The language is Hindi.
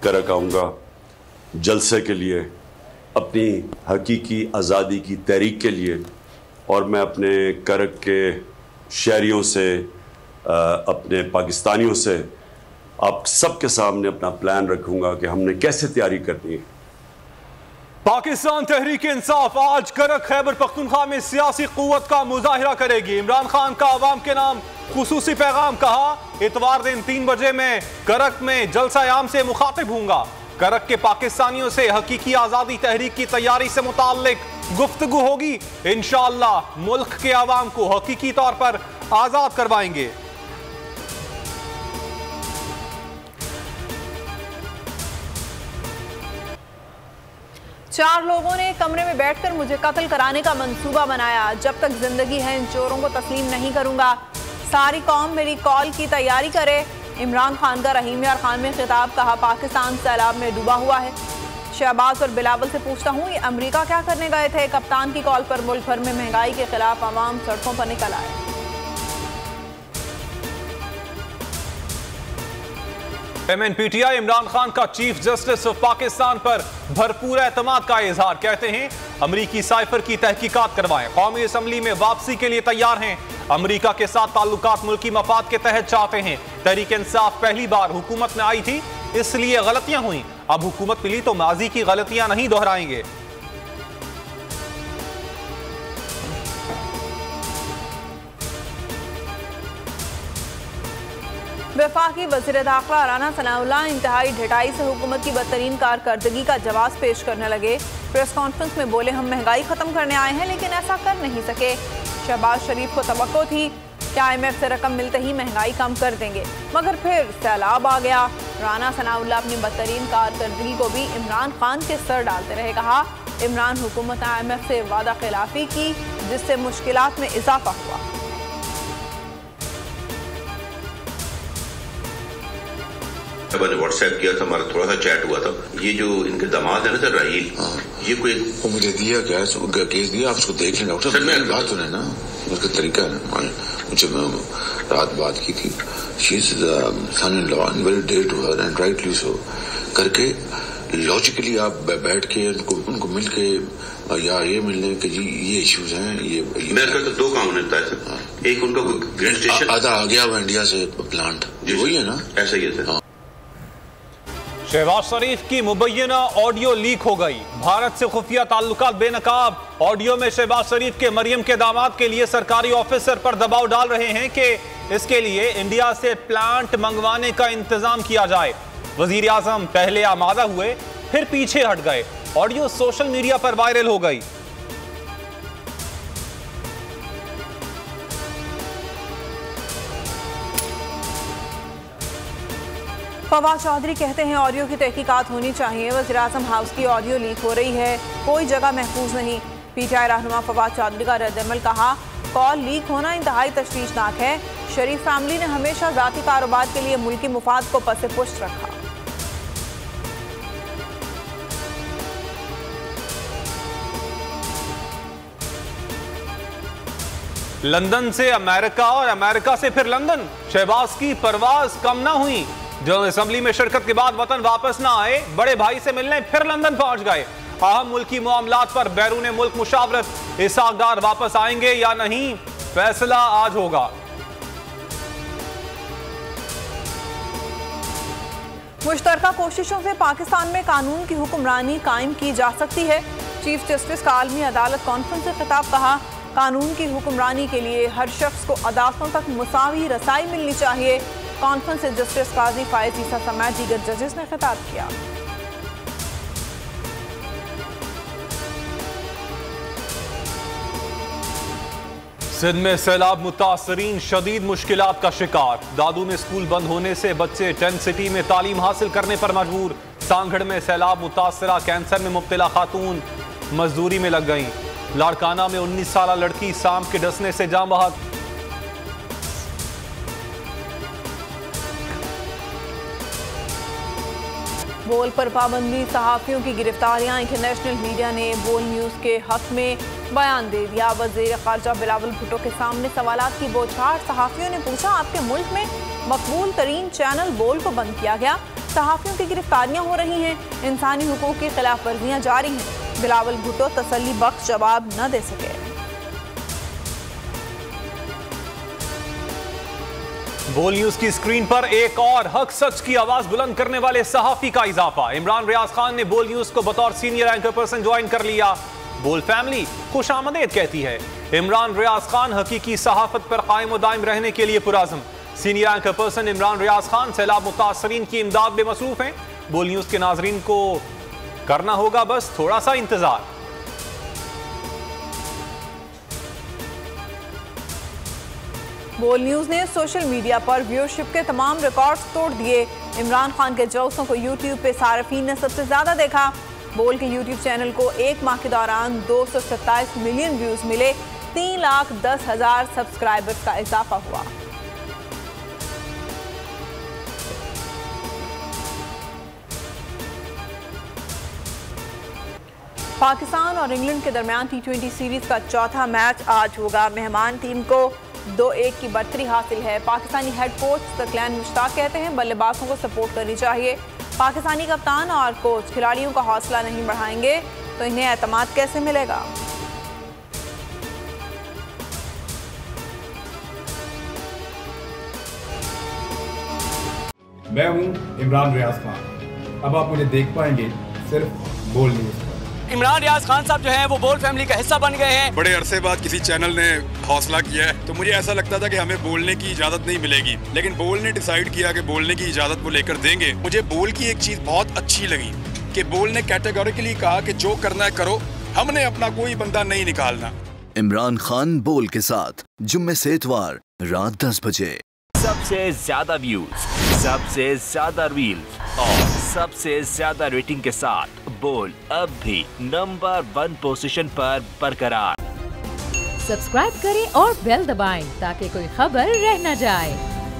करक आऊँगा जलसे के लिए, अपनी हकीकी आज़ादी की तहरीक के लिए। और मैं अपने करक के शहरियों से, अपने पाकिस्तानियों से आप सबके सामने अपना प्लान रखूँगा कि हमने कैसे तैयारी करनी है। पाकिस्तान तहरीक इंसाफ आज करक खैबर पख्तूनख्वा में सियासी कुव्वत का मुजाहिरा करेगी। इमरान खान का अवाम के नाम खुसूसी पैगाम, कहा इतवार दिन 3 बजे मैं करक में जलसा-ए-आम से मुखातिब हूंगा। करक के पाकिस्तानियों से हकीकी आज़ादी तहरीक की तैयारी से मुताल्लिक गुफ्तगू होगी। इंशाअल्लाह मुल्क के अवाम को हकीकी तौर पर आज़ाद करवाएंगे। चार लोगों ने कमरे में बैठकर मुझे कत्ल कराने का मंसूबा बनाया। जब तक जिंदगी है इन चोरों को तस्लीम नहीं करूंगा। सारी कौम मेरी कॉल की तैयारी करे। इमरान खान का रहीम यार खान में खिताब, कहा पाकिस्तान सैलाब में डूबा हुआ है। शहबाज और बिलावल से पूछता हूँ ये अमेरिका क्या करने गए थे। कप्तान की कॉल पर मुल्क भर में महंगाई के खिलाफ आवाम सड़कों पर निकल आए। MNPTI इमरान खान का चीफ जस्टिस ऑफ पाकिस्तान पर भरपूर एतमाद का इजहार, कहते हैं अमरीकी साइफर की तहकीकात करवाएं। कौमी असम्बली में वापसी के लिए तैयार हैं। अमरीका के साथ ताल्लुकात मुल्की मफाद के तहत चाहते हैं। तहरीक इंसाफ पहली बार हुकूमत में आई थी, इसलिए गलतियां हुई। अब हुकूमत मिली तो माजी की गलतियां नहीं दोहराएंगे। वफाकी वज़ीर दाखिला राना सनाउल्लाह इंतहाई ढिठाई से हुकूमत की बदतरीन कारकर्दगी का जवाब पेश करने लगे। प्रेस कॉन्फ्रेंस में बोले हम महंगाई खत्म करने आए हैं लेकिन ऐसा कर नहीं सके। शहबाज शरीफ को तवक्को थी कि IMF से रकम मिलते ही महंगाई कम कर देंगे, मगर फिर सैलाब आ गया। राना सनाउल्लाह अपनी बदतरीन कारकर्दगी को भी इमरान खान के सर डालते रहे। कहा इमरान हुकूमत ने IMF से वादा खिलाफी की जिससे मुश्किलात में इजाफा हुआ। मैंने व्हाट्सएप किया था, हमारा थोड़ा सा चैट हुआ था। ये जो इनके दामाद है ना सर राहील, ये कोई वो मुझे दिया क्या है, केस दिया, आप उसको देख लेना। डॉक्टर साहब बात सुने ना, उसका तरीका है। मुझे रात बात की थी, she is son in law and very dear to her and rightly so करके लॉजिकली आप बैठ के उनको मिल के या ये मिलने के जी ये इश्यूज हैं। ये मेरे ख्याल से 2 काम होता है सर। एक उनका ग्रेड स्टेशन आधा आ गया वो इंडिया से प्लांट, वही है ना, ऐसा ही है सर। शहबाज शरीफ की मुबैना ऑडियो लीक हो गई। भारत से खुफिया ताल्लुकात बेनकाब। ऑडियो में शहबाज शरीफ के मरियम के दामाद के लिए सरकारी ऑफिसर पर दबाव डाल रहे हैं कि इसके लिए इंडिया से प्लांट मंगवाने का इंतजाम किया जाए। वजीर आजम पहले आमादा हुए फिर पीछे हट गए। ऑडियो सोशल मीडिया पर वायरल हो गई। फवाद चौधरी कहते हैं ऑडियो की तहकीकात होनी चाहिए। वज़ीर आज़म हाउस की ऑडियो लीक हो रही है, कोई जगह महफूज नहीं। PTI रहनुमा फवाद चौधरी का रद्दअमल, कहा कॉल लीक होना इंतहाई तशवीशनाक है। शरीफ फैमिली ने हमेशा ज़ाती कारोबार के लिए मुल्की मुफाद को पसे पुश्त रखा। लंदन से अमेरिका और अमेरिका से फिर लंदन, शहबाज की परवाज कम ना हुई। जनरल असेंबली में शिरकत के बाद वतन वापस ना आए, बड़े भाई से मिलने फिर लंदन पहुंच गए। अहम मुल्की मामलात पर बैरून मुल्क मुशावरत। इसहाक डार वापस आएंगे या नहीं, फैसला आज होगा। मुश्तरका कोशिशों से पाकिस्तान में कानून की हुक्मरानी कायम की जा सकती है। चीफ जस्टिस का आलमी अदालत कॉन्फ्रेंस से खिताब, कहा कानून की हुक्मरानी के लिए हर शख्स को अदालतों तक मुसावी रसाई मिलनी चाहिए। कॉन्फ्रेंस से जस्टिस काजी फायज ईसा समेत दीगर जजेस ने खिताब किया। सिंध में सैलाब मुतासरीन शदीद मुश्किलात का शिकार। दादू में स्कूल बंद होने से बच्चे टेंट सिटी में तालीम हासिल करने पर मजबूर। सांगड़ में सैलाब मुतासरा कैंसर में मुब्तला खातून मजदूरी में लग गईं। लाड़काना में 19 साल लड़की सांप के डसने से जान बहक। बोल पर पाबंदी, सहाफियों की गिरफ्तारियां। इंटरनेशनल मीडिया ने बोल न्यूज़ के हक में बयान दे दिया। वज़ीर ख़ारजा बिलावल भुट्टो के सामने सवालात की बौछार। सहाफियों ने पूछा आपके मुल्क में मकबूल तरीन चैनल बोल को बंद किया गया, सहाफियों की गिरफ्तारियां हो रही हैं, इंसानी हुकूक की खिलाफ वर्जियां जारी हैं। बिलावल भुट्टो तसल्ली बख्श जवाब न दे सके। बोल न्यूज की स्क्रीन पर एक और हक सच की आवाज बुलंद करने वाले सहाफी का इजाफा। इमरान रियाज खान ने बोल न्यूज को बतौर सीनियर एंकर पर्सन ज्वाइन कर लिया। बोल फैमिली खुशामदीद कहती है। इमरान रियाज खान हकीकी सहाफत पर कायम व दायम रहने के लिए पुराज़म। Senior anchor person Imran Riaz Khan सैलाब मुतासरीन की इमदाद में मसरूफ हैं। बोल न्यूज के नाजरीन को करना होगा बस थोड़ा सा इंतजार। बोल न्यूज ने सोशल मीडिया पर व्यूअरशिप के तमाम रिकॉर्ड्स तोड़ दिए। इमरान खान के जलसों को यूट्यूब पे सार्फिन ने सबसे ज्यादा देखा। बोल के यूट्यूब चैनल को एक माह के दौरान 227 मिलियन व्यूज मिले। 3,10,000 सब्सक्राइबर्स का इजाफा हुआ। पाकिस्तान और इंग्लैंड के दरमियान T20 सीरीज का चौथा मैच आज होगा। मेहमान टीम को 2-1 की बढ़तरी हासिल है। पाकिस्तानी हेड कोच सकलैन मुश्ताक कहते हैं बल्लेबाजों को सपोर्ट करनी चाहिए। पाकिस्तानी कप्तान और कोच खिलाड़ियों का हौसला नहीं बढ़ाएंगे तो इन्हें एतमाद कैसे मिलेगा। मैं हूं इमरान रियाज खान। अब आप मुझे देख पाएंगे सिर्फ बोल न्यूज। इमरान रियाज खान साहब जो हैं वो बोल फैमिली का हिस्सा बन गए हैं। बड़े अरसे बाद किसी चैनल ने हौसला किया है, तो मुझे ऐसा लगता था कि हमें बोलने की इजाजत नहीं मिलेगी, लेकिन बोल ने डिसाइड किया कि बोलने की इजाजत वो लेकर देंगे। मुझे बोल की एक चीज बहुत अच्छी लगी कि बोल ने कैटेगोरिकली कहा कि जो करना है करो, हमने अपना कोई बंदा नहीं निकालना। इमरान खान बोल के साथ जुम्मे से इतवार रात 10 बजे। सबसे ज्यादा व्यूज, सबसे ज्यादा रील्स और सबसे ज्यादा रेटिंग के साथ बोल अब भी नंबर 1 पोजीशन पर बरकरार। सब्सक्राइब करें और बेल दबाएं ताकि कोई खबर रह न जाए।